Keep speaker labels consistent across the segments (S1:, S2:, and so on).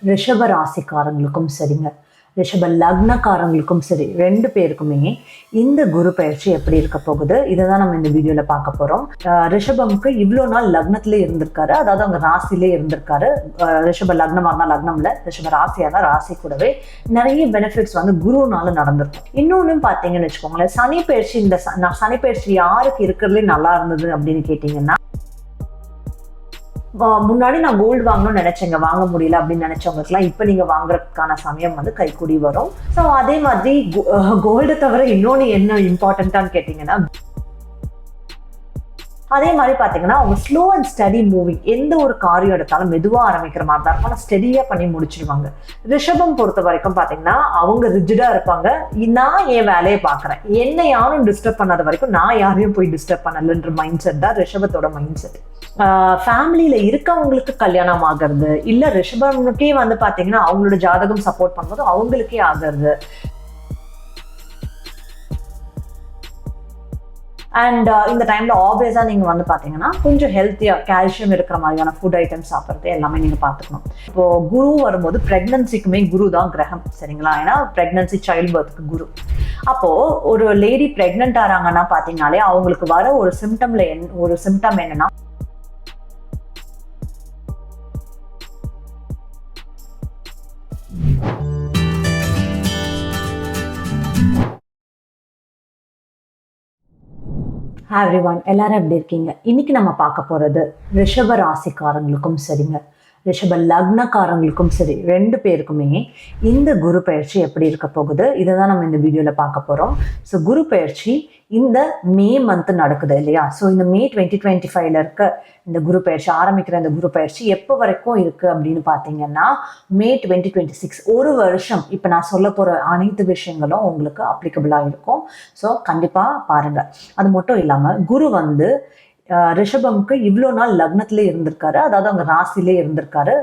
S1: ரிஷப ராசிக்காரங்களுக்கும் சரிங்க, ரிஷப லக்னக்காரங்களுக்கும் சரி, 2 பேருக்குமே இந்த குரு பயிற்சி எப்படி இருக்க போகுது, இதை தான் நம்ம இந்த வீடியோல பார்க்க போறோம். ரிஷபம்க்கு இவ்வளோ நாள் லக்னத்திலே இருந்திருக்காரு, அதாவது அவங்க ராசிலே இருந்திருக்காரு. ரிஷப லக்னமா இருந்தா லக்னம்ல, ரிஷப ராசியா தான் ராசி கூடவே நிறைய பெனிஃபிட்ஸ் வந்து குருனால நடந்திருக்கும். இன்னொன்னு பாத்தீங்கன்னு வச்சுக்கோங்களேன், சனி பயிற்சி, இந்த சனி பயிற்சி யாருக்கு இருக்கிறதுலே நல்லா இருந்தது அப்படின்னு கேட்டீங்கன்னா, முன்னாடி நான் கோல்டு வாங்கணும்னு நினைச்சேங்க, வாங்க முடியல அப்படின்னு நினைச்சவங்களுக்குலாம் இப்ப நீங்க வாங்குறதுக்கான சமயம் வந்து கைக்கூடி வரும். ஸோ அதே மாதிரி கோல்டு தவிர இன்னொன்னு என்ன இம்பார்ட்டன்டான்னு கேட்டீங்கன்னா, அதே மாதிரி பாத்தீங்கன்னா அவங்க ஸ்லோ அண்ட் ஸ்டடி மூவிங், எந்த ஒரு காரியம் எடுத்தாலும் மெதுவா ஆரம்பிக்கிற மாதிரி தான் இருக்கும், ஆனால் ஸ்டெடியா பண்ணி முடிச்சிருவாங்க. ரிஷபம் பொறுத்த வரைக்கும் பாத்தீங்கன்னா அவங்க ரிஜிடா இருப்பாங்க. நான் என் வேலையை பாக்குறேன், என்ன யாரும் டிஸ்டர்ப் பண்ணாத வரைக்கும் நான் யாரையும் போய் டிஸ்டர்ப் பண்ணலன்ற மைண்ட் செட் தான் ரிஷபத்தோட மைண்ட் செட். ஃபேமிலியில இருக்கவங்களுக்கு கல்யாணம் ஆகிறது, இல்ல ரிஷபம்னுக்கே வந்து பாத்தீங்கன்னா அவங்களோட ஜாதகம் சப்போர்ட் பண்ணும்போது அவங்களுக்கே ஆகிறது. அண்ட் இந்த டைம்ல ஆப்வியஸா நீங்க வந்து பாத்தீங்கன்னா கொஞ்சம் ஹெல்த்தியா கால்சியம் இருக்கிற மாதிரியான ஃபுட் ஐட்டம்ஸ் சாப்பிட்றது எல்லாமே நீங்க பாத்துக்கணும். இப்போ குரு வரும்போது பிரெக்னன்சிக்குமே குரு தான் கிரகம், சரிங்களா? ஏன்னா பிரெக்னன்சி சைல்ட் பர்த்க்கு குரு. அப்போ ஒரு லேடி பிரெக்னென்ட் ஆறாங்கன்னா பாத்தீங்கன்னாலே அவங்களுக்கு வர ஒரு சிம்டம் என்னன்னா, ஹாய் எவ்ரிவன், எல்லாரும் எப்படி இருக்கீங்க? இன்னைக்கு நம்ம பார்க்க போறது ரிஷப ராசிக்காரங்களுக்கும் சரிங்க, ரிஷப லக்னக்காரங்களுக்கும் சரி, 2 பேருக்குமே இந்த குரு பயிற்சி எப்படி இருக்க போகுது, இதை தான் நம்ம இந்த வீடியோல பார்க்க போறோம். ஸோ குரு பயிற்சி இந்த மே மந்த் நடக்குது இல்லையா? ஸோ இந்த மே 2025ல இருக்க இந்த குரு பயிற்சி, ஆரம்பிக்கிற இந்த குரு பயிற்சி எப்போ வரைக்கும் இருக்கு அப்படின்னு பார்த்தீங்கன்னா மே 2026, ஒரு வருஷம். இப்போ நான் சொல்ல போற அனைத்து விஷயங்களும் உங்களுக்கு அப்ளிகபிளா இருக்கும். ஸோ கண்டிப்பா பாருங்க. அது மட்டும் இல்லாம குரு வந்து ரிஷபம்க்கு இவ்வளோ நாள் லக்னத்திலே இருந்திருக்காரு, அதாவது அவங்க ராசிலே இருந்திருக்காரு.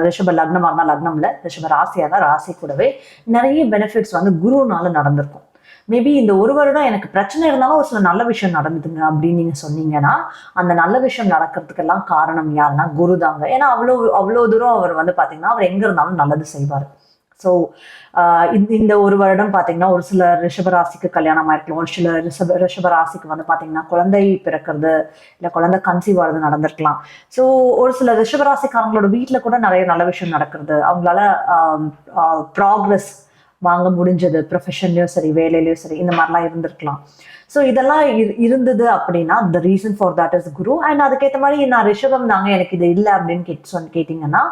S1: ரிஷப லக்னமா இருந்தா லக்னம்ல, ரிஷப ராசியா தான் ராசி கூடவே நிறைய பெனிஃபிட்ஸ் வந்து குருனால நடந்திருக்கும். மேபி இந்த ஒரு வருடம் எனக்கு பிரச்சனை இருந்தாலும் ஒரு சில நல்ல விஷயம் நடந்ததுங்க அப்படின்னு நீங்க சொன்னீங்கன்னா, அந்த நல்ல விஷயம் நடக்கிறதுக்கெல்லாம் காரணம் யாருன்னா குரு தாங்க. ஏன்னா அவ்வளோ தூரம் அவர் வந்து பாத்தீங்கன்னா அவர் எங்க இருந்தாலும் நல்லது செய்வார். ஸோ இந்த ஒரு வருடம் பார்த்தீங்கன்னா ஒரு சில ரிஷபராசிக்கு கல்யாணம் ஆயிருக்கலாம், ஒரு சில ரிஷபராசிக்கு வந்து பார்த்தீங்கன்னா குழந்தை பிறக்கிறது, இல்லை குழந்தை கன்சீவ் ஆகிறது நடந்திருக்கலாம். ஸோ ஒரு சில ரிஷபராசிக்காரங்களோட வீட்டில் கூட நிறைய நல்ல விஷயம் நடக்கிறது, அவங்களால ப்ராக்ரஸ் வாங்க முடிஞ்சது, ப்ரொஃபஷன்லையும் சரி வேலையிலையும் சரி, இந்த மாதிரிலாம் இருந்திருக்கலாம். ஸோ இதெல்லாம் இருந்தது அப்படின்னா the reason for that is Guru. And அதுக்கேற்ற மாதிரி நான் ரிஷபம் தாங்க, எனக்கு இது இல்லை அப்படின்னு கேட்டிங்கன்னா,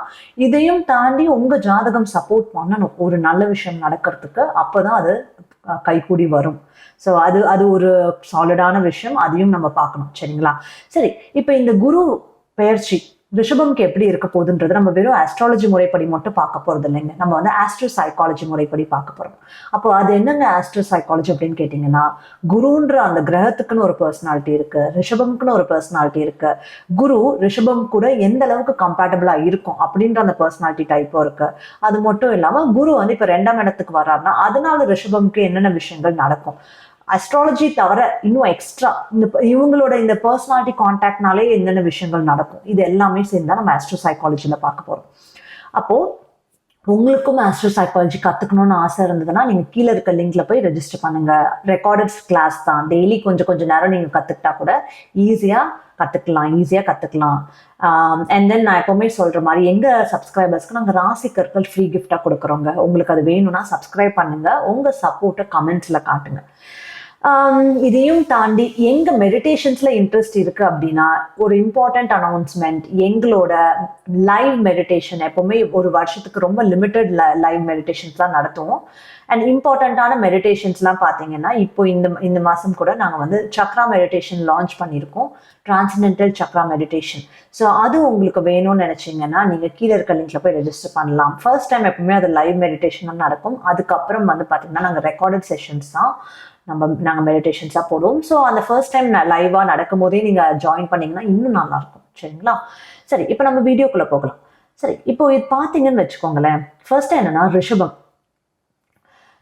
S1: இதையும் தாண்டி உங்கள் ஜாதகம் சப்போர்ட் பண்ணணும் ஒரு நல்ல விஷயம் நடக்கிறதுக்கு, அப்போதான் அது கைகூடி வரும். ஸோ அது ஒரு சாலிடான விஷயம், அதையும் நம்ம பார்க்கணும், சரிங்களா? சரி, இப்போ இந்த குரு பெயர்ச்சி ரிஷபம்க்கு எப்படி இருக்க போகுதுன்றது நம்ம வெறும் ஆஸ்ட்ராலஜி முறைப்படி மட்டும் பார்க்க போறது இல்லைங்க, நம்ம வந்து ஆஸ்ட்ரோ சைக்காலஜி முறைப்படி பார்க்க போறோம். அப்போ அது என்னங்க ஆஸ்ட்ரோ சைக்காலஜி அப்படின்னு கேட்டீங்கன்னா, குருன்ற அந்த கிரகத்துக்குன்னு ஒரு பர்சனாலிட்டி இருக்கு, ரிஷபம்க்குன்னு ஒரு பர்சனாலிட்டி இருக்கு. குரு ரிஷபம் கூட எந்த அளவுக்கு கம்பேட்டபிளா இருக்கும் அப்படின்ற அந்த பர்சனாலிட்டி டைப்பும் இருக்கு. அது மட்டும் இல்லாம குரு வந்து இப்ப 2ஆம் இடத்துக்கு வர்றாருன்னா அதனால ரிஷபம்க்கு என்னென்ன விஷயங்கள் நடக்கும், அஸ்ட்ராலஜி தவிர இன்னும் எக்ஸ்ட்ரா இவங்களோட இந்த பர்சனாலிட்டி கான்டாக்ட்னாலே என்னென்ன விஷயங்கள் நடக்கும், இது எல்லாமே சேர்ந்தா நம்ம ஆஸ்ட்ரோ சைக்காலஜியில பார்க்க போறோம். அப்போ உங்களுக்கும் ஆஸ்ட்ரோ சைக்காலஜி கத்துக்கணும்னு ஆசை இருந்ததுன்னா நீங்க கீழே இருக்க லிங்க்ல போய் ரெஜிஸ்டர் பண்ணுங்க. ரெக்கார்டட் கிளாஸ் தான், டெய்லி கொஞ்சம் நேரம் நீங்க கத்துக்கிட்டா கூட ஈஸியா கத்துக்கலாம். அண்ட் தென் நான் எப்பவுமே சொல்ற மாதிரி எங்க சப்ஸ்கிரைபர்ஸ்க்கு நாங்கள் ராசி கற்கள் ஃப்ரீ கிஃப்டா கொடுக்குறோங்க. உங்களுக்கு அது வேணும்னா சப்ஸ்கிரைப் பண்ணுங்க, உங்க சப்போர்ட்டை கமெண்ட்ஸ்ல காட்டுங்க. இதையும் தாண்டி எங்க மெடிடேஷன்ஸ்ல இன்ட்ரெஸ்ட் இருக்கு அப்படின்னா, ஒரு இம்பார்ட்டன்ட் அனௌன்ஸ்மெண்ட், எங்களோட லைவ் மெடிடேஷன் எப்பவுமே ஒரு வருஷத்துக்கு ரொம்ப லிமிட்டட் லைவ் மெடிடேஷன்ஸ் தான் நடத்துவோம். அண்ட் இம்பார்ட்டண்ட்டான மெடிடேஷன்ஸ்லாம் பார்த்தீங்கன்னா இப்போ இந்த மாதம் கூட நாங்கள் வந்து சக்ரா மெடிடேஷன் லான்ச் பண்ணியிருக்கோம், டிரான்சென்டென்டல் சக்ரா மெடிடேஷன். ஸோ அது உங்களுக்கு வேணும்னு நினைச்சீங்கன்னா நீங்கள் கீழே இருக்க லிங்க்ல போய் ரெஜிஸ்டர் பண்ணலாம். ஃபர்ஸ்ட் டைம் எப்பவுமே அது லைவ் மெடிடேஷன் நடக்கும். அதுக்கப்புறம் வந்து பார்த்தீங்கன்னா நாங்கள் ரெக்கார்டட் செஷன்ஸ் தான் நாங்கள் மெடிடேஷன்ஸாக போடுவோம். ஸோ அந்த ஃபர்ஸ்ட் டைம் லைவாக நடக்கும் போதே நீங்கள் ஜாயின் பண்ணீங்கன்னா இன்னும் நல்லா இருக்கும், சரிங்களா? சரி, இப்போ நம்ம வீடியோக்குள்ளே போகலாம். சரி, இப்போ இது பார்த்தீங்கன்னு வச்சுக்கோங்களேன், ஃபர்ஸ்ட் என்னன்னா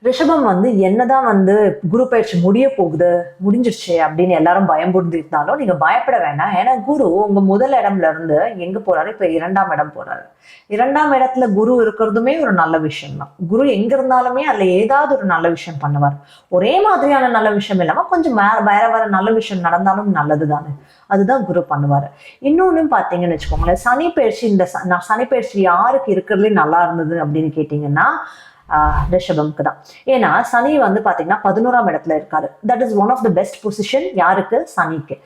S1: ரிஷபம் வந்து என்னதான் வந்து குரு பயிற்சி முடிய போகுது, முடிஞ்சிருச்சு அப்படின்னு எல்லாரும் பயம்புறுத்தி இருந்தாலும் நீங்க பயப்பட வேண்டாம். ஏன்னா குரு உங்க முதல் இடம்ல இருந்து எங்க போறாரு, இப்ப 2ஆம் இடம் போறாரு. 2ஆம் இடத்துல குரு இருக்கிறதுமே ஒரு நல்ல விஷயம் தான். குரு எங்க இருந்தாலுமே அதுல ஏதாவது ஒரு நல்ல விஷயம் பண்ணுவார். ஒரே மாதிரியான நல்ல விஷயம் இல்லாம கொஞ்சம் வேற வேற நல்ல விஷயம் நடந்தாலும் நல்லது தானே. அதுதான் குரு பண்ணுவாரு. இன்னொன்னு பாத்தீங்கன்னு வச்சுக்கோங்களேன், சனி பயிற்சி சனி பயிற்சி யாருக்கு இருக்கிறதுலே நல்லா இருந்தது அப்படின்னு கேட்டீங்கன்னா ரிஷபம்க்கு தான். ஏன்னா சனி வந்து பாத்தீங்கன்னா 11ஆம் இடத்துல இருக்காரு. That is one of the best position யாருக்கு, சனிக்கு.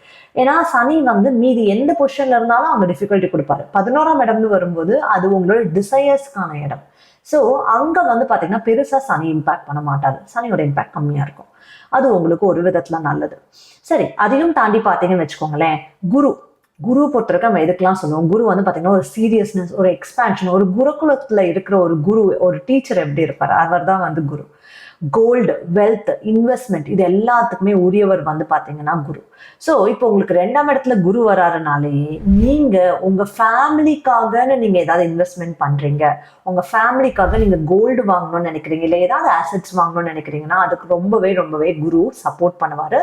S1: ஏன்னா சனி வந்து மீதி எந்த பொசிஷன்ல இருந்தாலும் அவங்க டிஃபிகல்ட்டி கொடுப்பாரு. 11ஆம் இடம்னு வரும்போது அது உங்களோட டிசையர்ஸ்க்கான இடம். ஸோ அங்க வந்து பாத்தீங்கன்னா பெருசா சனி இம்பாக்ட் பண்ண மாட்டாரு. சனியோட இம்பாக்ட் கம்மியா இருக்கும். அது உங்களுக்கு ஒரு விதத்துல நல்லது. சரி, அதையும் தாண்டி பாத்தீங்கன்னு வச்சுக்கோங்களேன், குரு பொறுத்தவரைக்கும் நம்ம எதுக்கெல்லாம் சொல்லுவோம், குரு வந்து பாத்தீங்கன்னா ஒரு சீரியஸ்னஸ், ஒரு எக்ஸ்பான்ஷன், ஒரு குருகுலத்துல இருக்கிற ஒரு குரு, ஒரு டீச்சர் எப்படி இருப்பாரு, அவர் தான் வந்து குரு. கோல்டு, வெல்த், இன்வெஸ்ட்மெண்ட் இது எல்லாத்துக்குமே உரியவர் வந்து பாத்தீங்கன்னா குரு. ஸோ இப்போ உங்களுக்கு 2ஆம் இடத்துல குரு வராருனாலே நீங்க உங்க ஃபேமிலிக்காகன்னு நீங்க ஏதாவது இன்வெஸ்ட்மெண்ட் பண்றீங்க, உங்க ஃபேமிலிக்காக நீங்க கோல்டு வாங்கணும்னு நினைக்கிறீங்க, இல்லை ஏதாவது ஆசெட்ஸ் வாங்கணும்னு நினைக்கிறீங்கன்னா அதுக்கு ரொம்பவே குரு சப்போர்ட் பண்ணுவாரு.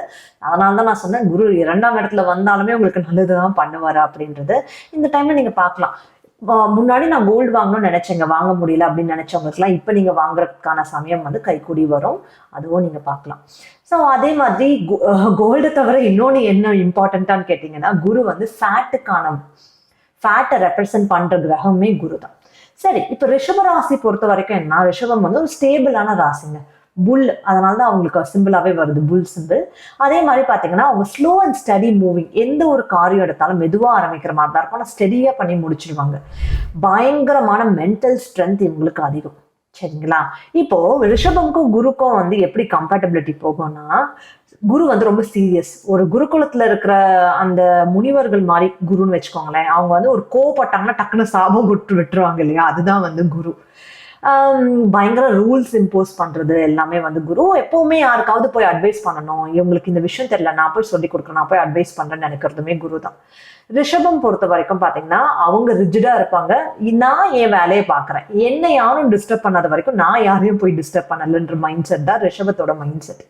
S1: அதனாலதான் நான் சொன்னேன், குரு 2ஆம் இடத்துல வந்தாலுமே உங்களுக்கு நல்லதுதான் பண்ணுவாரு அப்படின்றது. இந்த டைம்ல நீங்க பார்க்கலாம். முன்னாடி நான் கோல்டு வாங்கணும்னு நினைச்சேங்க, வாங்க முடியல அப்படின்னு நினைச்சவங்களுக்குலாம் இப்ப நீங்க வாங்குறதுக்கான சமயம் வந்து கைக்கூடி வரும். அதுவும் நீங்க பார்க்கலாம். ஸோ அதே மாதிரி கோல்டை தவிர இன்னொன்று என்ன இம்பார்ட்டண்ட்டான்னு கேட்டீங்கன்னா, குரு வந்து ஃபேட்டை ரெப்ரசென்ட் பண்ற கிரகமே குரு தான். சரி, இப்ப ரிஷப ராசி பொறுத்த வரைக்கும் என்ன, ரிஷபம் வந்து ஒரு ஸ்டேபிளான ராசிங்க. புல், அதனாலதான் அவங்களுக்கு சிம்பிளாவே வருது, புல் சிம்பிள். அதே மாதிரி பாத்தீங்கன்னா அவங்க ஸ்லோ அண்ட் ஸ்டடி மூவிங். எந்த ஒரு காரியம் எடுத்தாலும் மெதுவா ஆரம்பிக்கிற மாதிரி தான் இருக்கும், ஆனா ஸ்டெடியா பண்ணி முடிச்சிடுவாங்க. பயங்கரமான மென்டல் ஸ்ட்ரென்த் இவங்களுக்கு அதிகம். சரிங்களா? இப்போ ரிஷபம்க்கும் குருக்கும் வந்து எப்படி கம்பேட்டபிலிட்டி போகும்னா, குரு வந்து ரொம்ப சீரியஸ். ஒரு குருகுலத்துல இருக்கிற அந்த முனிவர்கள் மாதிரி குருன்னு வச்சுக்கோங்களேன். அவங்க வந்து ஒரு கோவப்பட்டாங்கன்னா டக்குன்னு சாபம் விட்டுருவாங்க இல்லையா, அதுதான் வந்து குரு. பயங்கர ரூல்ஸ் இம்போஸ் பண்றது எல்லாமே வந்து குரு. எப்பவுமே யாருக்காவது போய் அட்வைஸ் பண்ணணும், இவங்களுக்கு இந்த விஷயம் தெரியல, நான் போய் சொல்லி கொடுக்குறேன், நான் போய் அட்வைஸ் பண்றேன்னு நினைக்கிறதுமே குரு தான். ரிஷபம் பொறுத்த வரைக்கும் பாத்தீங்கன்னா அவங்க ரிஜிடா இருப்பாங்க. நான் என் வேலையை பாக்குறேன், என்னை யாரும் டிஸ்டர்ப் பண்ணாத வரைக்கும் நான் யாரையும் போய் டிஸ்டர்ப் பண்ணலன்ற மைண்ட் செட் தான் ரிஷபத்தோட மைண்ட் செட்.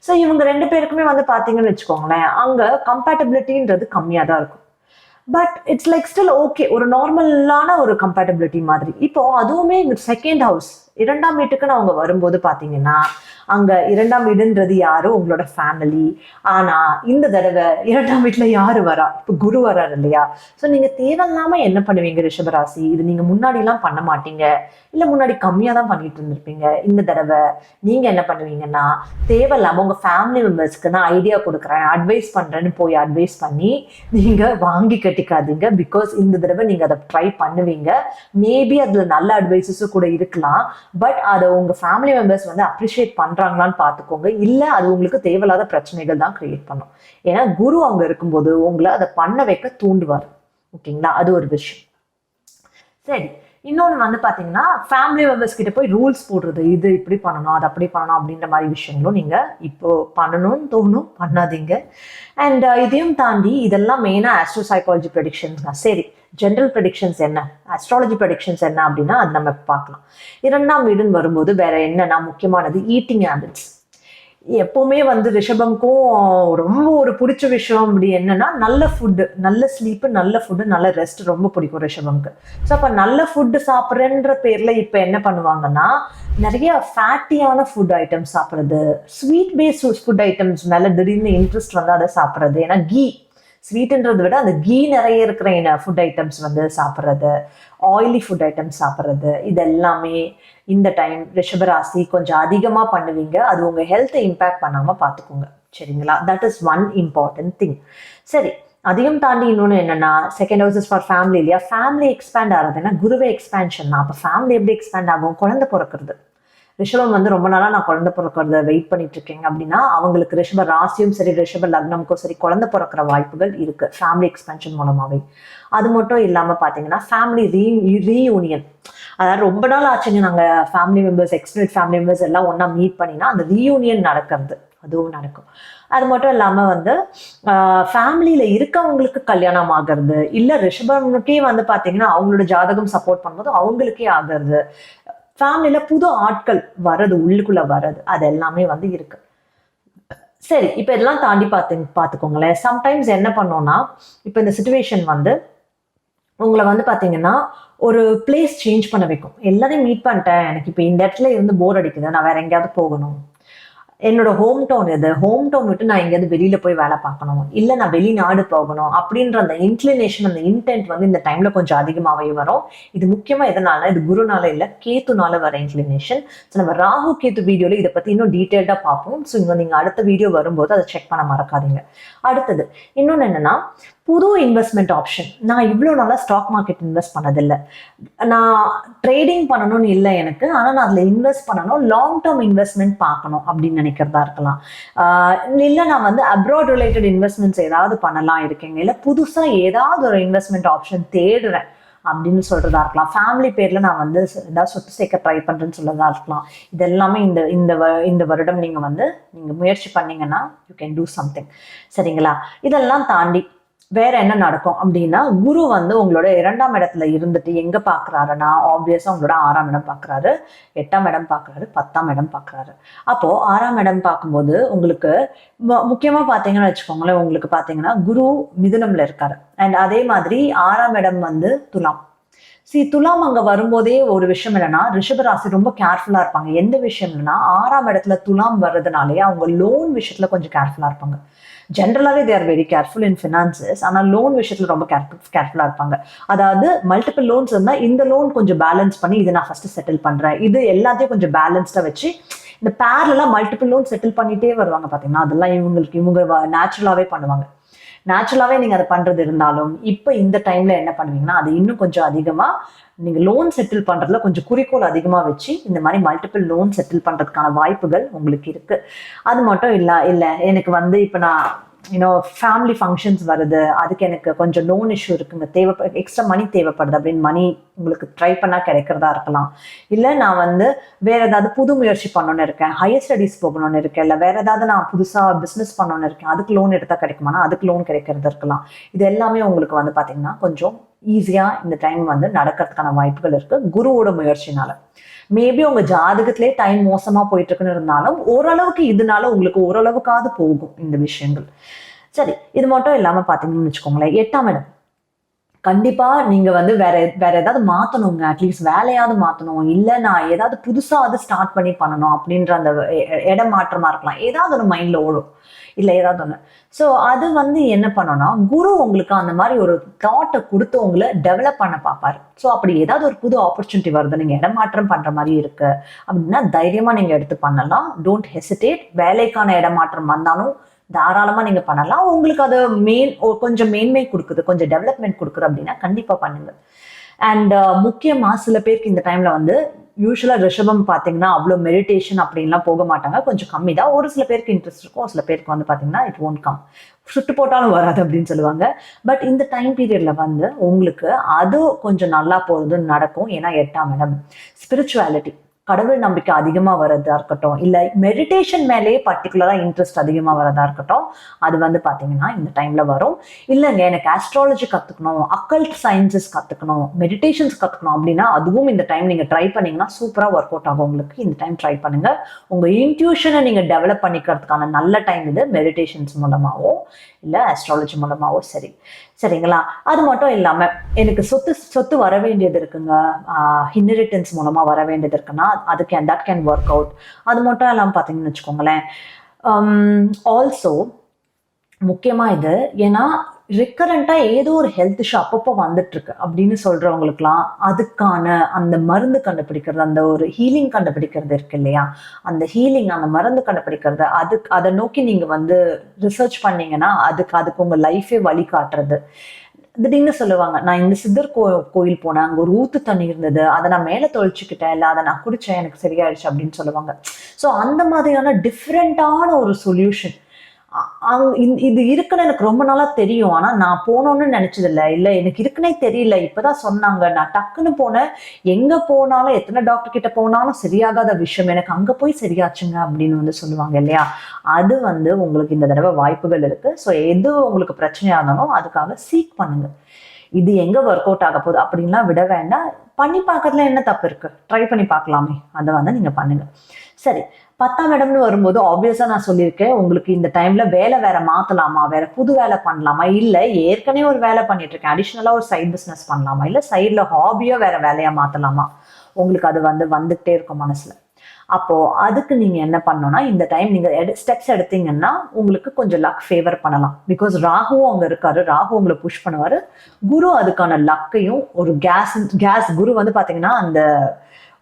S1: ஸோ இவங்க 2 பேருக்குமே வந்து பாத்தீங்கன்னு வச்சுக்கோங்களேன், அங்க கம்பேட்டபிலிட்டின்றது கம்மியா தான் இருக்கும். But it's like still okay, ஒரு நார்மலான ஒரு கம்பேட்டபிலிட்டி மாதிரி. இப்போ அதுவுமே செகண்ட் ஹவுஸ் 2ஆம் வீட்டுக்குன்னு அவங்க வரும்போது பாத்தீங்கன்னா, அங்க 2ஆம் வீடுன்றது யாரு, உங்களோட ஃபேமிலி. ஆனா இந்த தடவை 2ஆம் வீட்டுல யாரு வரா, இப்ப குரு வராரு இல்லையா. சோ நீங்க தேவையில்லாம என்ன பண்ணுவீங்க ரிஷபராசி, இது நீங்க முன்னாடி எல்லாம் பண்ண மாட்டீங்க, இல்ல முன்னாடி கம்மியா தான் பண்ணிட்டு இருந்திருப்பீங்க. இந்த தடவை நீங்க என்ன பண்ணுவீங்கன்னா, தேவையில்லாம உங்க ஃபேமிலி மெம்பர்ஸ்க்கு நான் ஐடியா கொடுக்குறேன், அட்வைஸ் பண்றேன்னு போய் அட்வைஸ் பண்ணி நீங்க வாங்கி கட்டிக்காதீங்க. பிகாஸ் இந்த தடவை நீங்க அதை ட்ரை பண்ணுவீங்க. மேபி அதுல நல்ல அட்வைசஸும் கூட இருக்கலாம். பட் அதை உங்க ஃபேமிலி மெம்பர்ஸ் வந்து அப்ரிஷியேட் பண்றாங்களான்னு பார்த்துக்கோங்க. இல்ல அது உங்களுக்கு தேவையில்லாத பிரச்சனைகள் தான் கிரியேட் பண்ணும். ஏன்னா குரு அங்க இருக்கும்போது உங்களை அதை பண்ண வைக்க தூண்டுவார். ஓகேங்களா, அது ஒரு விஷயம். சரி, இன்னொன்று வந்து பார்த்தீங்கன்னா, ஃபேமிலி மெம்பர்ஸ் கிட்ட போய் ரூல்ஸ் போடுறது, இது இப்படி பண்ணணும், அது அப்படி பண்ணணும் அப்படின்ற மாதிரி விஷயங்களும் நீங்கள் இப்போ பண்ணணும்னு தோணும், பண்ணாதீங்க. அண்ட் இதையும் தாண்டி இதெல்லாம் மெயினாக ஆஸ்ட்ரோ சைக்காலஜி ப்ரெடிக்ஷன்ஸ் தான். சரி, ஜென்ரல் ப்ரெடிக்ஷன்ஸ் என்ன, அஸ்ட்ராலஜி ப்ரெடிக்ஷன்ஸ் என்ன அப்படின்னா அது நம்ம பார்க்கலாம். 2ஆம் வீடுன்னு வரும்போது வேற என்னன்னா முக்கியமானது ஈட்டிங் ஹேபிட்ஸ். எப்பவுமே வந்து ரிஷபம்க்கும் ரொம்ப ஒரு பிடிச்ச விஷயம் அப்படி என்னன்னா, நல்ல ஃபுட்டு, நல்ல ஸ்லீப்பு, நல்ல ஃபுட்டு, நல்ல ரெஸ்ட் ரொம்ப பிடிக்கும் ரிஷபம்க்கு. ஸோ அப்போ நல்ல ஃபுட்டு சாப்பிட்றேன்ற பேர்ல இப்போ என்ன பண்ணுவாங்கன்னா, நிறைய ஃபேட்டியான ஃபுட் ஐட்டம்ஸ் சாப்பிட்றது, ஸ்வீட் பேஸ்ட் ஃபுட் ஐட்டம்ஸ் மேலே திடீர்னு இன்ட்ரெஸ்ட் வந்து அதை சாப்பிட்றது. ஏன்னா ஸ்வீட்ன்றதை விட அந்த கீ நிறைய இருக்கிற ஃபுட் ஐட்டம்ஸ் வந்து சாப்பிட்றது, ஆயிலி ஃபுட் ஐட்டம்ஸ் சாப்பிட்றது, இது எல்லாமே இந்த டைம் ரிஷபராசி கொஞ்சம் அதிகமாக பண்ணுவீங்க. அது உங்கள் ஹெல்த்தை இம்பேக்ட் பண்ணாமல் பார்த்துக்கோங்க. சரிங்களா, that is one important thing. சரி, அதையும் தாண்டி இன்னொன்று என்னன்னா, second house is for family இல்லையா. ஃபேமிலி எக்ஸ்பேண்ட் ஆகிறதுன்னா குருவே எக்ஸ்பேன்ஷன் தான். அப்போ ஃபேமிலி எப்படி எக்ஸ்பேண்ட் ஆகும், குழந்தை பிறக்கிறது. ரிஷபம் வந்து ரொம்ப நாளாக நான் குழந்தை பிறக்கிறத வெயிட் பண்ணிட்டு இருக்கேங்க அப்படின்னா, அவங்களுக்கு ரிஷப ராசியும் சரி ரிஷப லக்னமுக்கும் சரி குழந்தை பிறக்கிற வாய்ப்புகள் இருக்கு ஃபேமிலி எக்ஸ்பென்ஷன் மூலமாவே. அது மட்டும் இல்லாம பாத்தீங்கன்னா ஃபேமிலி ரீயூனியன், அதாவது ரொம்ப நாள் ஆச்சுங்க நாங்கள் family members, extended family members எல்லாம் ஒன்றா மீட் பண்ணினா அந்த ரீயூனியன் நடக்கிறது, அதுவும் நடக்கும். அது மட்டும் இல்லாமல் வந்து ஃபேமிலியில் இருக்கவங்களுக்கு கல்யாணம் ஆகிறது, இல்லை ரிஷபனுக்கே வந்து பார்த்தீங்கன்னா அவங்களோட ஜாதகம் சப்போர்ட் பண்ணும்போது அவங்களுக்கே ஆகிறது. ஃபேமிலியில புது ஆட்கள் வர்றது, உள்ளுக்குள்ள வர்றது, அது எல்லாமே வந்து இருக்கு. சரி, இப்ப இதெல்லாம் தாண்டி பார்த்துக்கோங்களேன். சம்டைம்ஸ் என்ன பண்ணோம்னா, இப்ப இந்த சிச்சுவேஷன் வந்து உங்களை வந்து பாத்தீங்கன்னா ஒரு பிளேஸ் சேஞ்ச் பண்ண வைக்கும். எல்லாரையும் மீட் பண்ணிட்டேன், எனக்கு இப்ப இந்த இடத்துல இருந்து போர் அடிக்குது, நான் வேற எங்கேயாவது போகணும், என்னோட ஹோம் டவுன் இது, ஹோம் டவுன் விட்டு நான் எங்கேயாவது வெளியில போய் வேலை பார்க்கணும், இல்லை நான் வெளிநாடு போகணும் அப்படின்ற அந்த இன்க்ளினேஷன், அந்த இன்டென்ட் வந்து இந்த டைம்ல கொஞ்சம் அதிகமாகவே வரும். இது முக்கியமா எதனால, இது குருனால இல்லை, கேத்துனால வர இன்க்ளினேஷன். ஸோ நம்ம ராகு கேத்து வீடியோல இதை பத்தி இன்னும் டீட்டெயில்டா பார்ப்போம். ஸோ இங்க நீங்க அடுத்த வீடியோ வரும்போது அதை செக் பண்ண மறக்காதீங்க. அடுத்தது இன்னொன்னு என்னன்னா, புது இன்வெஸ்ட்மெண்ட் ஆப்ஷன். நான் இவ்வளோ நாளா ஸ்டாக் மார்க்கெட் இன்வெஸ்ட் பண்ணதில்லை, நான் ட்ரேடிங் பண்ணணும்னு இல்லை எனக்கு, ஆனால் நான் அதில் இன்வெஸ்ட் பண்ணணும், லாங் டேர்ம் இன்வெஸ்ட்மெண்ட் பார்க்கணும் அப்படின்னு நினைக்கிறதா இருக்கலாம். இல்லை நான் வந்து அப்ராட் ரிலேட்டட் இன்வெஸ்ட்மெண்ட்ஸ் ஏதாவது பண்ணலாம் இருக்கேங்க, இல்லை புதுசாக ஏதாவது ஒரு இன்வெஸ்ட்மெண்ட் ஆப்ஷன் தேடுறேன் அப்படின்னு சொல்றதா இருக்கலாம். ஃபேமிலி பேர்ல நான் வந்து ஏதாவது சொத்து சேர்க்க ட்ரை பண்றேன்னு சொல்றதா இருக்கலாம். இது எல்லாமே இந்த வருடம் நீங்க முயற்சி பண்ணீங்கன்னா யூ கேன் டூ சம்திங். சரிங்களா? இதெல்லாம் தாண்டி வேற என்ன நடக்கும் அப்படின்னா, குரு வந்து உங்களோட 2ஆம் இடத்துல இருந்துட்டு எங்க பாக்குறாருன்னா, ஆப்வியஸா உங்களோட 6ஆம் இடம் பாக்குறாரு, 8ஆம் இடம் பாக்குறாரு, 10ஆம் இடம் பாக்குறாரு. அப்போ 6ஆம் இடம் பார்க்கும்போது உங்களுக்கு முக்கியமா பாத்தீங்கன்னு வச்சுக்கோங்களேன், உங்களுக்கு பாத்தீங்கன்னா குரு மிதுனம்ல இருக்காரு. அண்ட் அதே மாதிரி 6ஆம் இடம் வந்து துலாம். துலாம் அங்க வரும்போதே ஒரு விஷயம் என்னன்னா, ரிஷபராசி ரொம்ப கேர்ஃபுல்லா இருப்பாங்க. எந்த விஷயம் இல்லைன்னா, 6ஆம் இடத்துல துலாம் வர்றதுனாலே அவங்க லோன் விஷயத்துல கொஞ்சம் கேர்ஃபுல்லா இருப்பாங்க. ஜென்ரலாவே they are very careful in finances. ஆனால் லோன் விஷயத்துல ரொம்ப கேர்ஃபுல்லா இருப்பாங்க. அதாவது மல்டிபிள் லோன்ஸ் இருந்தா இந்த லோன் கொஞ்சம் பேலன்ஸ் பண்ணி இதை நான் ஃபர்ஸ்ட் செட்டில் பண்றேன், இது எல்லாத்தையும் கொஞ்சம் பேலன்ஸ்டா வச்சு இந்த பேர்லாம் மல்டிபிள் லோன் செட்டில் பண்ணிட்டே வருவாங்க பாத்தீங்கன்னா, அதெல்லாம் இவங்க நேச்சுரலாவே பண்ணுவாங்க. நேச்சுரலாவே நீங்க அதை பண்றது இருந்தாலும் இப்ப இந்த டைம்ல என்ன பண்ணுவீங்கன்னா, அது இன்னும் கொஞ்சம் அதிகமா நீங்க லோன் செட்டில் பண்றதுல கொஞ்சம் குறிக்கோள் அதிகமா வச்சு இந்த மாதிரி மல்டிபிள் லோன் செட்டில் பண்றதுக்கான வாய்ப்புகள் உங்களுக்கு இருக்கு. அது மட்டும் இல்ல எனக்கு வந்து இப்ப நான் ஃபேமிலி ஃபங்க்ஷன்ஸ் வருது, அதுக்கு எனக்கு கொஞ்சம் லோன் இஷ்யூ இருக்குங்க, எக்ஸ்ட்ரா மணி தேவைப்படுது அப்படின்னு மணி உங்களுக்கு ட்ரை பண்ணா கிடைக்கிறதா இருக்கலாம். இல்லை நான் வந்து வேற ஏதாவது புது முயற்சி பண்ணணும்னு இருக்கேன், ஹையர் ஸ்டடீஸ் போகணும்னு இருக்கேன், இல்லை வேற ஏதாவது நான் புதுசா பிஸ்னஸ் பண்ணணும்னு இருக்கேன், அதுக்கு லோன் எடுத்தா கிடைக்குமானா அதுக்கு லோன் கிடைக்கிறது இருக்கலாம். இது எல்லாமே உங்களுக்கு வந்து பாத்தீங்கன்னா கொஞ்சம் ஈஸியா இந்த டைம் வந்து நடக்கிறதுக்கான வாய்ப்புகள் இருக்கு குருவோட முயற்சினால. மேபி உங்க ஜாதகத்திலே டைம் மோசமா போயிட்டு இருக்குன்னு இருந்தாலும் ஓரளவுக்கு இதனால உங்களுக்கு ஓரளவுக்காவது போகும் இந்த விஷயங்கள். சரி, இது மட்டும் இல்லாம பாத்தீங்கன்னு வச்சுக்கோங்களேன், 8ஆம் இடம் கண்டிப்பா நீங்க வந்து வேற ஏதாவது மாத்தணுங்க, அட்லீஸ்ட் வேலையாவது மாத்தணும், இல்ல நான் ஏதாவது புதுசாவது ஸ்டார்ட் பண்ணணும் அப்படின்ற அந்த இடம் மாற்றமா இருக்கலாம், ஏதாவது ஒரு மைண்ட்ல ஓடும், இல்ல ஏதாவது ஒண்ணு. ஸோ அது வந்து என்ன பண்ணோம்னா, குரு உங்களுக்கு அந்த மாதிரி ஒரு தாட்டை கொடுத்து உங்களை டெவலப் பண்ண பார்ப்பாரு. ஸோ அப்படி ஏதாவது ஒரு புது ஆப்பர்ச்சுனிட்டி வருது, நீங்க இடமாற்றம் பண்ற மாதிரி இருக்கு அப்படின்னா தைரியமா நீங்க எடுத்து பண்ணலாம். Don't hesitate. வேலைக்கான இடமாற்றம் வந்தாலும் தாராளமா நீங்க பண்ணலாம். உங்களுக்கு அது கொஞ்சம் மேன்மை கொடுக்குது, கொஞ்சம் டெவலப்மெண்ட் கொடுக்குது அப்படின்னா கண்டிப்பா பண்ணுங்க. அண்ட் முக்கியமா சில பேருக்கு இந்த டைம்ல வந்து யூஸ்வலா ரிஷபம் பாத்தீங்கன்னா அவ்வளவு மெடிடேஷன் அப்படின்லாம் போக மாட்டாங்க, கொஞ்சம் கம்மி தான். ஒரு சில பேருக்கு இன்ட்ரெஸ்ட் இருக்கும், ஒரு சில பேருக்கு வந்து பாத்தீங்கன்னா இட் ஒன்ட் கம், சுட்டு போட்டாலும் வராது அப்படின்னு சொல்லுவாங்க. பட் இந்த டைம் பீரியட்ல வந்து உங்களுக்கு அது கொஞ்சம் நல்லா போறதுன்னு நடக்கும். ஏன்னா 8ஆம் இடம் ஸ்பிரிச்சுவாலிட்டி, கடவுள் நம்பிக்கை அதிகமா வரதா இருக்கட்டும், இல்ல மெடிடேஷன் மேலேயே பர்டிகுலரா இன்ட்ரெஸ்ட் அதிகமா வரதா இருக்கட்டும், அது வந்து பாத்தீங்கன்னா இந்த டைம்ல வரும். இல்லைங்க எனக்கு ஆஸ்ட்ராலஜி கத்துக்கணும், அக்கல்ட் சயின்சஸ் கத்துக்கணும், மெடிடேஷன்ஸ் கத்துக்கணும் அப்படின்னா அதுவும் இந்த டைம் நீங்க ட்ரை பண்ணீங்கன்னா சூப்பரா ஒர்க் அவுட் ஆகும் உங்களுக்கு. இந்த டைம் ட்ரை பண்ணுங்க. உங்க இன்ட்யூஷனை நீங்க டெவலப் பண்ணிக்கிறதுக்கான நல்ல டைம் இது, மெடிடேஷன்ஸ் மூலமாவோ இல்ல ஆஸ்ட்ராலஜி மூலமாவோ. சரிங்களா? அது மட்டும் இல்லாம எனக்கு சொத்து வர வேண்டியது இருக்குங்க, இன்ஹெரிட்டன்ஸ் மூலமா வர வேண்டியது இருக்குன்னா அதுக்கு தட் கேன் ஒர்க் அவுட். அது மட்டும் இல்லாம பாத்தீங்கன்னு வச்சுக்கோங்களேன், ஆல்சோ முக்கியமா இது, ஏன்னா ரிக்கரண்டா ஏதோ ஒரு ஹெல்த் இஷ்யூ அப்பப்போ வந்துட்டு இருக்கு அப்படின்னு சொல்றவங்களுக்குலாம் அதுக்கான அந்த மருந்து கண்டுபிடிக்கிறது, அந்த ஒரு ஹீலிங் கண்டுபிடிக்கிறது இருக்கு இல்லையா, அந்த ஹீலிங், அந்த மருந்து கண்டுபிடிக்கிறது, அதை நோக்கி நீங்க வந்து ரிசர்ச் பண்ணீங்கன்னா அதுக்கு உங்க லைஃபே வழி காட்டுறது. திடீர்னு சொல்லுவாங்க, நான் இந்த சித்தர் கோயில் போனேன், அங்க ஒரு ஊத்து தண்ணி இருந்தது, அதை நான் மேல தொழிச்சுக்கிட்டேன், இல்ல அதை நான் குடிச்சேன், எனக்கு சரியாயிடுச்சு அப்படின்னு சொல்லுவாங்க. ஸோ அந்த மாதிரியான டிஃப்ரெண்டான ஒரு சொல்யூஷன் இது இருக்குன்னு எனக்கு ரொம்ப நாளா தெரியும், ஆனா நான் போனோன்னு நினைச்சது இல்ல எனக்கு இருக்குன்னே தெரியல, இப்பதான் சொன்னாங்க, நான் டக்குன்னு போனேன், எங்க போனாலும் எத்தனை டாக்டர் கிட்ட போனாலும் சரியாகாத விஷயம் எனக்கு அங்க போய் சரியாச்சுங்க அப்படின்னு வந்து சொல்லுவாங்க இல்லையா. அது வந்து உங்களுக்கு இந்த தடவை வாய்ப்புகள் இருக்கு. ஸோ எது உங்களுக்கு பிரச்சனையா இருந்தாலும் அதுக்காக சீக் பண்ணுங்க. இது எங்கே ஒர்க் அவுட் ஆக போகுது அப்படின்லாம் விட வேண்டாம். பண்ணி பார்க்கறதுல என்ன தப்பு இருக்குது, ட்ரை பண்ணி பார்க்கலாமே, அதை வந்து நீங்கள் பண்ணுங்கள். சரி, 10ஆம் இடம்னு வரும்போது ஆப்வியஸாக நான் சொல்லியிருக்கேன், உங்களுக்கு இந்த டைமில் வேலை வேற மாற்றலாமா, வேற புது வேலை பண்ணலாமா, இல்லை ஏற்கனவே ஒரு வேலை பண்ணிட்டு இருக்கேன் அடிஷ்னலாக ஒரு சைட் பிஸ்னஸ் பண்ணலாமா, இல்லை சைடில் ஹாபியோ வேற வேலையாக மாற்றலாமா, உங்களுக்கு அது வந்துகிட்டே இருக்கும் மனசில். அப்போ அதுக்கு நீங்க என்ன பண்ணணும்னா, இந்த டைம் நீங்க ஸ்டெப்ஸ் எடுத்தீங்கன்னா உங்களுக்கு கொஞ்சம் லக் ஃபேவர் பண்ணலாம். பிகாஸ் ராகுவும் அங்க இருக்காரு, ராகு உங்களை புஷ் பண்ணுவாரு. குரு அதுக்கான லக்கையும் ஒரு கேஸ் குரு வந்து பாத்தீங்கன்னா அந்த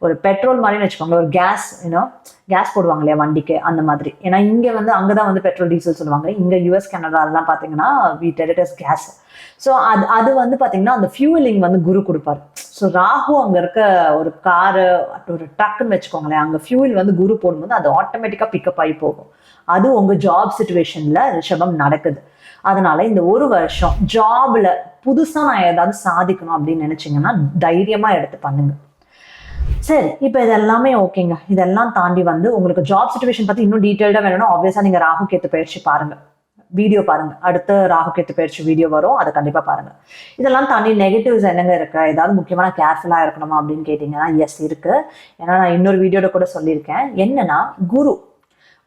S1: ஒரு பெட்ரோல் மாதிரின்னு வச்சுக்கோங்க, ஒரு கேஸ் போடுவாங்க இல்லையா வண்டிக்கு, அந்த மாதிரி. ஏன்னா இங்க வந்து அங்கதான் வந்து பெட்ரோல் டீசல் சொல்லுவாங்க, இங்க யூஎஸ் கனடாலாம் பாத்தீங்கன்னா வி டெரிட் அஸ் கேஸ். ஸோ அது வந்து பாத்தீங்கன்னா அந்த ஃபியூவலிங் வந்து குரு கொடுப்பாரு. ஸோ ராகு அங்க இருக்க ஒரு காரு ஒரு ட்ரக்குன்னு வச்சுக்கோங்களேன், அங்க ஃபியூவல் வந்து குரு போடும்போது அது ஆட்டோமேட்டிக்கா பிக்கப் ஆகி போகும். அது உங்க ஜாப் சிச்சுவேஷன்ல ரிஷபம் நடக்குது. அதனால இந்த ஒரு வருஷம் ஜாப்ல புதுசா நான் ஏதாவது சாதிக்கணும் அப்படின்னு நினைச்சீங்கன்னா தைரியமா எடுத்து பண்ணுங்க. சரி, இப்போ இதெல்லாமே ஓகேங்க. இதெல்லாம் தாண்டி வந்து உங்களுக்கு ஜாப் சிச்சுவேஷன் பத்தி இன்னும் டீட்டெயில்டா வேணும்னா ஆப்வியஸா நீங்க ராகு கேத்து பயிற்சி பாருங்க, வீடியோ பாருங்க. அடுத்த ராகு கேத்து பயிற்சி வீடியோ வரும், அதை கண்டிப்பா பாருங்க. இதெல்லாம் தாண்டி நெகட்டிவ்ஸ் என்னங்க இருக்கு, ஏதாவது முக்கியமான கேர்ஃபுல்லா இருக்கணுமா அப்படின்னு கேட்டீங்கன்னா எஸ் இருக்கு. ஏன்னா நான் இன்னொரு வீடியோட கூட சொல்லியிருக்கேன். என்னன்னா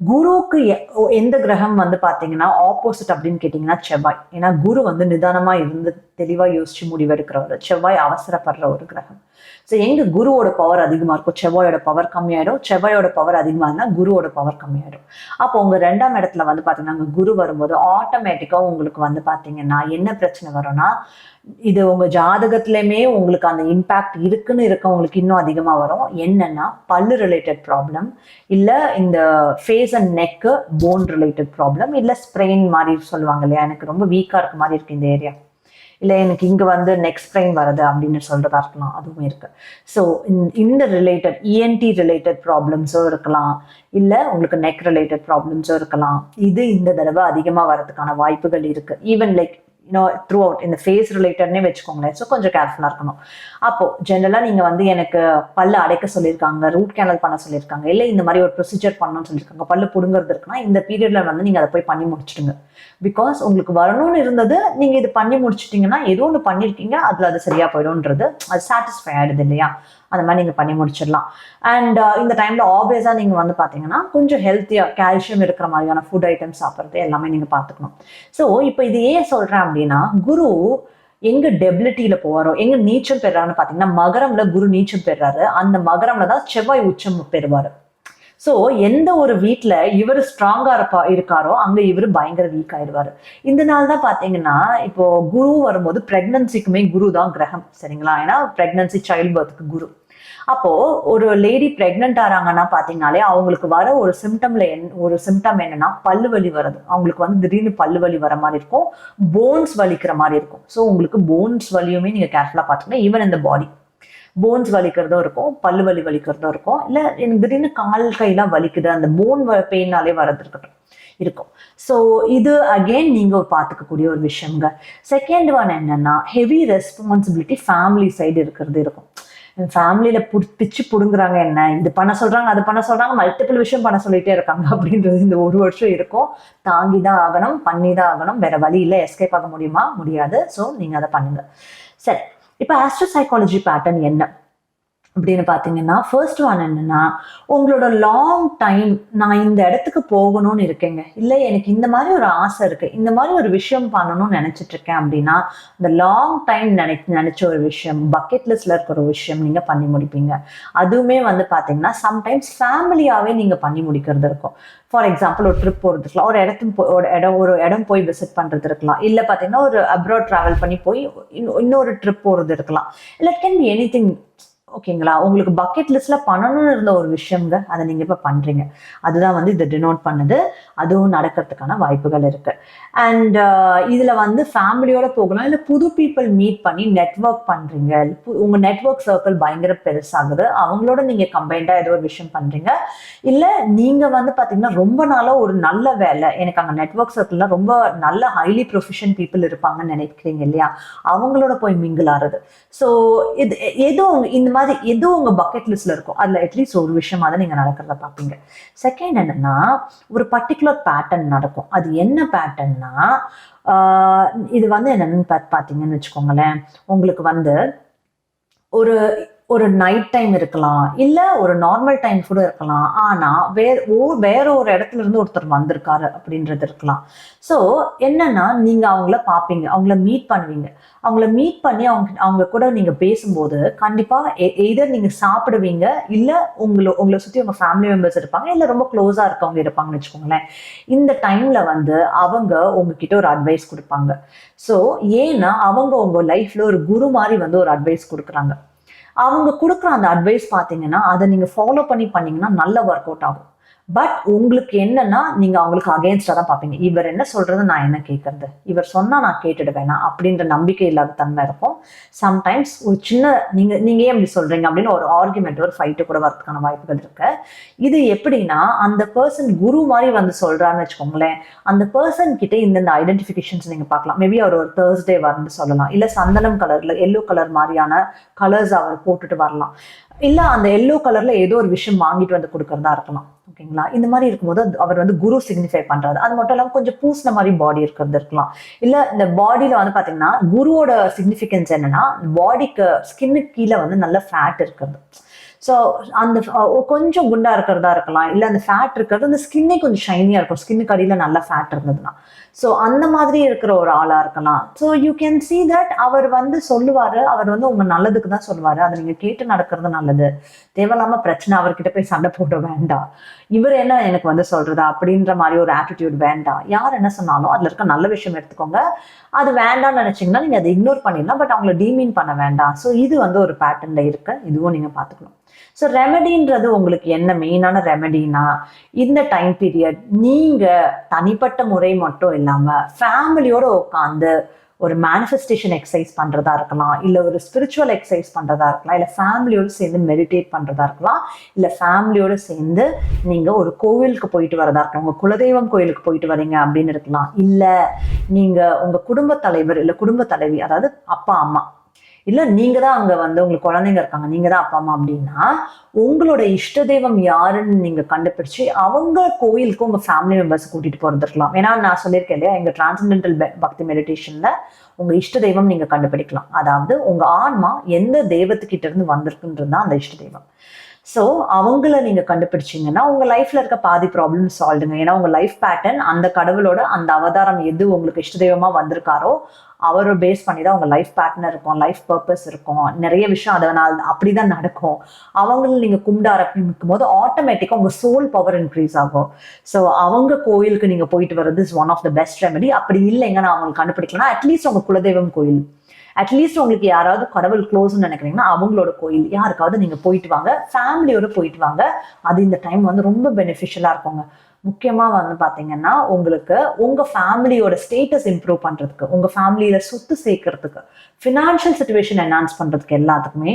S1: குருவுக்கு எந்த கிரகம் வந்து பாத்தீங்கன்னா ஆப்போசிட் அப்படின்னு கேட்டீங்கன்னா செவ்வாய். ஏன்னா குரு வந்து நிதானமா இருந்து தெளிவா யோசிச்சு முடிவெடுக்கிறவர், செவ்வாய் அவசரப்படுற ஒரு கிரகம். ஸோ எங்க குருவோட பவர் அதிகமா இருக்கும், செவ்வாயோட பவர் கம்மியாயிடும். செவ்வாயோட பவர் அதிகமா இருந்தா குருவோட பவர் கம்மியாயிடும். அப்போ உங்க 2ஆம் இடத்துல வந்து பாத்தீங்கன்னா அங்க குரு வரும்போது ஆட்டோமேட்டிக்கா உங்களுக்கு வந்து பாத்தீங்கன்னா என்ன பிரச்சனை வரும்னா, இது உங்க ஜாதகத்திலயுமே உங்களுக்கு அந்த இம்பாக்ட் இருக்குன்னு இருக்கவங்களுக்கு இன்னும் அதிகமா வரும். என்னன்னா பல்லு ரிலேட்டட் ப்ராப்ளம், இல்ல இந்த face and neck bone related problem, இல்ல ஸ்ப்ரெயின் மாதிரி சொல்லுவாங்க இல்லையா, எனக்கு ரொம்ப வீக்கா இருக்க மாதிரி இருக்கு இந்த ஏரியா, இல்லை எனக்கு இங்கே வந்து நெக் ஸ்ப்ரெயின் வருது அப்படின்னு சொல்றதா இருக்கலாம், அதுவும் இருக்கு. ஸோ இந்த ரிலேட்டட் இஎன்டி ரிலேட்டட் ப்ராப்ளம்ஸும் இருக்கலாம், இல்லை உங்களுக்கு நெக் ரிலேட்டட் ப்ராப்ளம்ஸும் இருக்கலாம். இது இந்த தடவை அதிகமாக வரதுக்கான வாய்ப்புகள் இருக்கு. ஈவன் லைக் த்ரூ அவுட் இந்த ஃபேஸ் ரிலேட்டட்னே வச்சுக்கோங்களேன். ஸோ கொஞ்சம் கேர்ஃபுல்லாக இருக்கணும். அப்போ ஜென்ரலாக நீங்கள் வந்து எனக்கு பல்லு அடைக்க சொல்லியிருக்காங்க, ரூட் கேனல் பண்ண சொல்லியிருக்காங்க, இல்லை இந்த மாதிரி ஒரு ப்ரொசீஜர் பண்ணணும்னு சொல்லியிருக்காங்க, பல்லு பிடுங்கிறது இருக்குன்னா இந்த பீரியட்ல வந்து நீங்கள் அதை போய் பண்ணி முடிச்சிடுங்க. பிகாஸ் உங்களுக்கு வரணும்னு இருந்தது, நீங்க இது பண்ணி முடிச்சிட்டீங்கன்னா ஏதோ ஒன்று பண்ணிருக்கீங்க, அதுல அது சரியா போயிடும்ன்றது அது சாட்டிஸ்ஃபை ஆயிடுது இல்லையா, அந்த மாதிரி நீங்க பண்ணி முடிச்சிடலாம். அண்ட் இந்த டைம்ல ஆப்வியஸா நீங்க வந்து பாத்தீங்கன்னா கொஞ்சம் ஹெல்த்தியா கால்சியம் இருக்கிற மாதிரியான ஃபுட் ஐட்டம்ஸ் சாப்பிட்றது எல்லாமே நீங்க பாத்துக்கணும். ஸோ இப்போ இது ஏன் சொல்றேன் அப்படின்னா, குரு எங்க டெபிலிட்டியில போவாரோ, எங்க நீச்சல் பெறாருன்னு பாத்தீங்கன்னா மகரம்ல குரு நீச்சல் பெறாரு, அந்த மகரம்ல தான் செவ்வாய் உச்சம் பெறுவாரு. ஸோ எந்த ஒரு வீட்டில் இவர் ஸ்ட்ராங்கா இருக்காரோ அங்க இவர் பயங்கர வீக் ஆயிடுவாரு. இந்த நாள் தான் பாத்தீங்கன்னா இப்போ குரு வரும்போது பிரெக்னன்சிக்குமே குரு தான் கிரகம், சரிங்களா? ஏன்னா பிரெக்னன்சி சைல்ட் பர்த்துக்கு குரு. அப்போ ஒரு லேடி பிரெக்னென்ட் ஆறாங்கன்னா பாத்தீங்கன்னாலே அவங்களுக்கு வர ஒரு சிம்டம் என்னன்னா பல்லு வலி வருது. அவங்களுக்கு வந்து திடீர்னு பல்லு வலி வர மாதிரி இருக்கும், போன்ஸ் வலிக்கிற மாதிரி இருக்கும். ஸோ உங்களுக்கு போன்ஸ் வலியுமே நீங்க கேர்ஃபுல்லா பாத்துக்கணும். ஈவன் இந்த பாடி போன்ஸ் வலிக்கிறதும் இருக்கும், பல்லு வலிக்கிறதும் இருக்கும், இல்ல எனக்கு திடீர்னு கால் கையெல்லாம் வலிக்குது, அந்த போன் பெயினாலே வரது இருக்கும். ஸோ இது அகெயின் நீங்க பார்த்துக்கக்கூடிய ஒரு விஷயங்க. செகண்ட் ஒன் என்னன்னா, ஹெவி ரெஸ்பான்சிபிலிட்டி ஃபேமிலி சைடு இருக்கும். ஃபேமிலியில பிச்சு புடுங்குறாங்க, என்ன இது பண்ண சொல்றாங்க, அது பண்ண சொல்றாங்க, மல்டிபிள் விஷயம் பண்ண சொல்லிட்டே இருக்காங்க அப்படின்றது இந்த ஒரு வருஷம் இருக்கும். தாங்கிதான் ஆகணும், பண்ணிதான் ஆகணும், வேற வழி இல்லை. எஸ்கேப் ஆக முடியுமா? முடியாது. ஸோ நீங்க அதை பண்ணுங்க. சரி, இப்போ ஆஸ்ட்ரோ சைக்காலஜி பேட்டர்ன் என்ன அப்படின்னு பாத்தீங்கன்னா, ஃபர்ஸ்ட் ஒன் என்னன்னா, உங்களோட லாங் டைம் நான் இந்த இடத்துக்கு போகணும்னு இருக்கேங்க, இல்லை எனக்கு இந்த மாதிரி ஒரு ஆசை இருக்கு, இந்த மாதிரி ஒரு விஷயம் பண்ணணும்னு நினைச்சிட்டு இருக்கேன் அப்படின்னா, இந்த லாங் டைம் நினைச்ச ஒரு விஷயம், பக்கெட் லிஸ்ட்ல இருக்கிற ஒரு விஷயம் நீங்க பண்ணி முடிப்பீங்க. அதுவுமே வந்து பாத்தீங்கன்னா சம்டைம்ஸ் ஃபேமிலியாவே நீங்க பண்ணி முடிக்கிறது இருக்கும். ஃபார் எக்ஸாம்பிள் ஒரு ட்ரிப் போகிறது இருக்கலாம், ஒரு இடம் போய் விசிட் பண்றது இருக்கலாம், இல்லை பார்த்தீங்கன்னா ஒரு அப்ராட் ட்ராவல் பண்ணி போய் இன்னொரு ட்ரிப் போகிறது இருக்கலாம், இல்லை இட் கேன் பி எனிதிங். ஓகேங்களா? உங்களுக்கு பக்கெட் லிஸ்ட்ல பண்ணணும்னு இருந்த ஒரு விஷயங்க, அதை நீங்க இப்ப பண்றீங்க. அதுதான் வந்து இதை டினோட் பண்ணுது. அதுவும் நடக்கிறதுக்கான வாய்ப்புகள் இருக்கு. அண்ட் இதுல வந்து ஃபேமிலியோட போகலாம், இல்லை புது பீப்புள் மீட் பண்ணி நெட்வொர்க் பண்றீங்க. உங்க நெட்வொர்க் சர்க்கிள் பயங்கர பெருசாகுது, அவங்களோட நீங்க கம்பைண்டா ஏதோ ஒரு விஷயம் பண்றீங்க. இல்ல நீங்க வந்து பாத்தீங்கன்னா ரொம்ப நாளா ஒரு நல்ல வேலை, எனக்கு அங்க நெட்வொர்க் சர்க்கிள்ல ரொம்ப நல்ல ஹைலி ப்ரொஃபஷன் பீப்புள் இருப்பாங்கன்னு நினைக்கிறீங்க இல்லையா, அவங்களோட போய் மிங்கிள் ஆறுது. ஸோ இது ஏதோ இந்த மாதிரி ஏதோ உங்க பக்கெட் லிஸ்ட்ல இருக்கும், அதுல அட்லீஸ்ட் ஒரு விஷயமா தான் நீங்க நடக்கிறத பார்ப்பீங்க. செகண்ட் என்னன்னா, ஒரு பர்டிகுலர் பர்டிகுலர் பேட்டர்ன் நடக்கும். அது என்ன பேட்டர்ன்னா, இது வந்து என்னன்னு பார்த்தீங்கன்னு வச்சுக்கோங்களேன், உங்களுக்கு வந்து ஒரு ஒரு நைட் டைம் இருக்கலாம், இல்ல ஒரு நார்மல் டைம் கூட இருக்கலாம். ஆனா வேற ஒரு இடத்துல இருந்து ஒருத்தர் வந்திருக்காரு அப்படின்றது இருக்கலாம். ஸோ என்னன்னா, நீங்க அவங்கள பார்ப்பீங்க, அவங்கள மீட் பண்ணுவீங்க. அவங்கள மீட் பண்ணி அவங்க கூட நீங்க பேசும்போது கண்டிப்பா எய்தர் நீங்க சாப்பிடுவீங்க, இல்ல உங்களை சுத்தி உங்க ஃபேமிலி மெம்பர்ஸ் இருப்பாங்க, இல்ல ரொம்ப க்ளோஸா இருக்கவங்க இருப்பாங்கன்னு வச்சுக்கோங்களேன். இந்த டைம்ல வந்து அவங்க உங்ககிட்ட ஒரு அட்வைஸ் கொடுப்பாங்க. ஸோ ஏன்னா அவங்க உங்க லைஃப்ல ஒரு குரு மாதிரி வந்து ஒரு அட்வைஸ் கொடுக்குறாங்க. அவங்க கொடுக்குற அந்த அட்வைஸ் பார்த்தீங்கன்னா, அதை நீங்க ஃபாலோ பண்ணீங்கன்னா நல்ல ஒர்க் அவுட் ஆகும். பட் உங்களுக்கு என்னன்னா, நீங்க அவங்களுக்கு அகேன்ஸ்டா தான் பார்ப்பீங்க. இவர் என்ன சொல்றது, நான் என்ன கேட்கறது, இவர் சொன்னா நான் கேட்டுடுவேனா அப்படின்ற நம்பிக்கை இல்லாத தன்மை இருக்கும். சம்டைம்ஸ் ஒரு சின்ன நீங்க ஏன் இப்படி சொல்றீங்க அப்படின்னு ஒரு ஆர்குமெண்ட், ஒரு ஃபைட்டு கூட வரதுக்கான வாய்ப்புகள் இருக்கு. இது எப்படின்னா, அந்த பர்சன் குரு மாதிரி வந்து சொல்றான்னு வச்சுக்கோங்களேன், அந்த பர்சன் கிட்ட இந்த ஐடென்டிஃபிகேஷன்ஸ் நீங்க பார்க்கலாம். மேபி அவர் ஒரு தேர்ஸ்டே வந்து சொல்லலாம், இல்ல சந்தனம் கலர்ல எல்லோ கலர் மாதிரியான கலர்ஸ் அவர் போட்டுட்டு வரலாம், இல்ல அந்த எல்லோ கலர்ல ஏதோ ஒரு விஷயம் வாங்கிட்டு வந்து கொடுக்கறதா இருக்கலாம். ஓகேங்களா? இந்த மாதிரி இருக்கும்போது அவர் வந்து குரு சிக்னிஃபை பண்றாரு. அது மட்டும் இல்லாம கொஞ்சம் பூசின மாதிரி பாடி இருக்கிறது இருக்கலாம். இல்ல இந்த பாடியில வந்து பாத்தீங்கன்னா, குருவோட சிக்னிஃபிகன்ஸ் என்னன்னா, பாடிக்கு ஸ்கின்னுக்கு கீழே வந்து நல்ல ஃபேட் இருக்கிறது. ஸோ அந்த கொஞ்சம் குண்டா இருக்கிறதா இருக்கலாம், இல்லை அந்த ஃபேட் இருக்கிறது அந்த ஸ்கின்னே கொஞ்சம் ஷைனியா இருக்கும், ஸ்கின்னுக்கு அடியில் நல்ல ஃபேட் இருந்ததுன்னா. ஸோ அந்த மாதிரி இருக்கிற ஒரு ஆளா இருக்கலாம். So you can see that அவர் வந்து சொல்லுவாரு, அவர் வந்து உங்க நல்லதுக்கு தான் சொல்லுவாரு, அதை நீங்க கேட்டு நடக்கிறது நல்லது. தேவையில்லாம பிரச்சனை, அவர்கிட்ட போய் சண்டை போட வேண்டாம், இவர் என்ன எனக்கு வந்து சொல்றதா அப்படின்ற மாதிரி ஒரு ஆட்டிடியூட் வேண்டாம். யார் என்ன சொன்னாலும் அதுல இருக்க நல்ல விஷயம் எடுத்துக்கோங்க. அது வேண்டாம்னு நினைச்சீங்கன்னா நீங்க அதை இக்னோர் பண்ணிடலாம், பட் அவங்களை டீமீன் பண்ண வேண்டாம். ஸோ இது வந்து ஒரு பேட்டர்ன்ல இருக்கு, இதுவும் நீங்க பாத்துக்கணும். ஸோ ரெமெடின்றது உங்களுக்கு என்ன மெயினான ரெமெடினா, இந்த டைம் பீரியட் நீங்க தனிப்பட்ட முறை மட்டும் இல்லாம ஃபேமிலியோட உட்காந்து ஒரு மேனிஃபெஸ்டேஷன் எக்ஸசைஸ் பண்றதா இருக்கலாம், இல்ல ஒரு ஸ்பிரிச்சுவல் எக்ஸசைஸ் பண்றதா இருக்கலாம், இல்ல ஃபேமிலியோட சேர்ந்து மெடிடேட் பண்றதா இருக்கலாம், இல்ல ஃபேமிலியோட சேர்ந்து நீங்க ஒரு கோவிலுக்கு போயிட்டு வரதா இருக்கலாம், உங்க குலதெய்வம் கோயிலுக்கு போயிட்டு வரீங்க அப்படின்னு இருக்கலாம், இல்ல நீங்க உங்க குடும்ப தலைவர் இல்ல குடும்ப தலைவி, அதாவது அப்பா அம்மா, இல்ல நீங்க தான் அங்க வந்து உங்களுக்கு குழந்தைங்க இருக்காங்க, நீங்க தான் அப்பா அம்மா அப்படின்னா, உங்களோட இஷ்ட தெய்வம் யாருன்னு நீங்க கண்டுபிடிச்சு அவங்க கோயிலுக்கு உங்க ஃபேமிலி மெம்பர்ஸ் கூட்டிட்டு போறது இருக்கலாம். ஏன்னா நான் சொல்லியிருக்கேன் இல்லையா, எங்க டிரான்சென்டென்டல் பக்தி மெடிடேஷன்ல உங்க இஷ்ட தெய்வம் நீங்க கண்டுபிடிக்கலாம். அதாவது உங்க ஆன்மா எந்த தெய்வத்துக்கிட்ட இருந்து வந்திருக்குன்றது தான் அந்த இஷ்ட தெய்வம். ஸோ அவங்கள நீங்க கண்டுபிடிச்சிங்கன்னா உங்க லைஃப்ல இருக்க பாதி ப்ராப்ளம் சால்வ்டுங்க. ஏன்னா உங்க லைஃப் பேட்டர்ன் அந்த கடவுளோட அந்த அவதாரம் எது உங்களுக்கு இஷ்ட தெய்வமா வந்திருக்காரோ அவரை பேஸ் பண்ணி தான் உங்க லைஃப் பேட்டர்ன் இருக்கும், லைஃப் பர்பஸ் இருக்கும், நிறைய விஷயம் அதனால் அப்படிதான் நடக்கும். அவங்கள நீங்க கும்பிட ஆரம்பிக்கும் போது ஆட்டோமேட்டிக்கா உங்க சோல் பவர் இன்க்ரீஸ் ஆகும். ஸோ அவங்க கோயிலுக்கு நீங்க போயிட்டு வர்றது is one of the best remedy. அப்படி இல்லைங்க நான் அவங்களுக்கு கண்டுபிடிக்கலாம், அட்லீஸ்ட் உங்க குலதெய்வம் கோயில், அட்லீஸ்ட் உங்களுக்கு யாராவது கடவுள் க்ளோஸ்ன்னு நினைக்கிறீங்கன்னா அவங்களோட கோயில் யாருக்காவது நீங்க போயிட்டு வாங்க, ஃபேமிலியோட போயிட்டு வாங்க. அது இந்த டைம் வந்து ரொம்ப பெனிஃபிஷியலா இருக்குங்க. முக்கியமா வந்து பாத்தீங்கன்னா உங்களுக்கு உங்க ஃபேமிலியோட ஸ்டேட்டஸ் இம்ப்ரூவ் பண்றதுக்கு, உங்க ஃபேமிலியில சொத்து சேர்க்கறதுக்கு, ஃபினான்ஷியல் சிச்சுவேஷன் என்ஹான்ஸ் பண்றதுக்கு எல்லாத்துக்குமே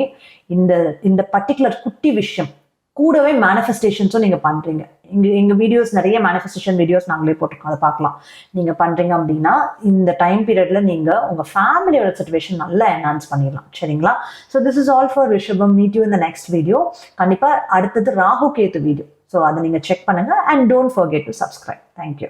S1: இந்த பர்டிகுலர் குட்டி விஷயம் கூடவே மேனிஃபெஸ்டேஷன்ஸும் நீங்க பண்றீங்க. எங்க வீடியோஸ் நிறைய மேனிஃபெஸ்டேஷன் வீடியோஸ் நாங்களே போட்டிருக்கோம், அதை பார்க்கலாம். நீங்க பண்றீங்க அப்படின்னா இந்த டைம் பீரியட்ல நீங்க உங்க ஃபேமிலியோட சிச்சுவேஷன் நல்லா என்ஹான்ஸ் பண்ணிடலாம். சரிங்களா? So this is all for Rishabham. Meet you in the next video. கண்டிப்பா அடுத்தது ராகு கேத்து வீடியோ. ஸோ அதை நீங்க செக் பண்ணுங்க and don't forget to subscribe. Thank you.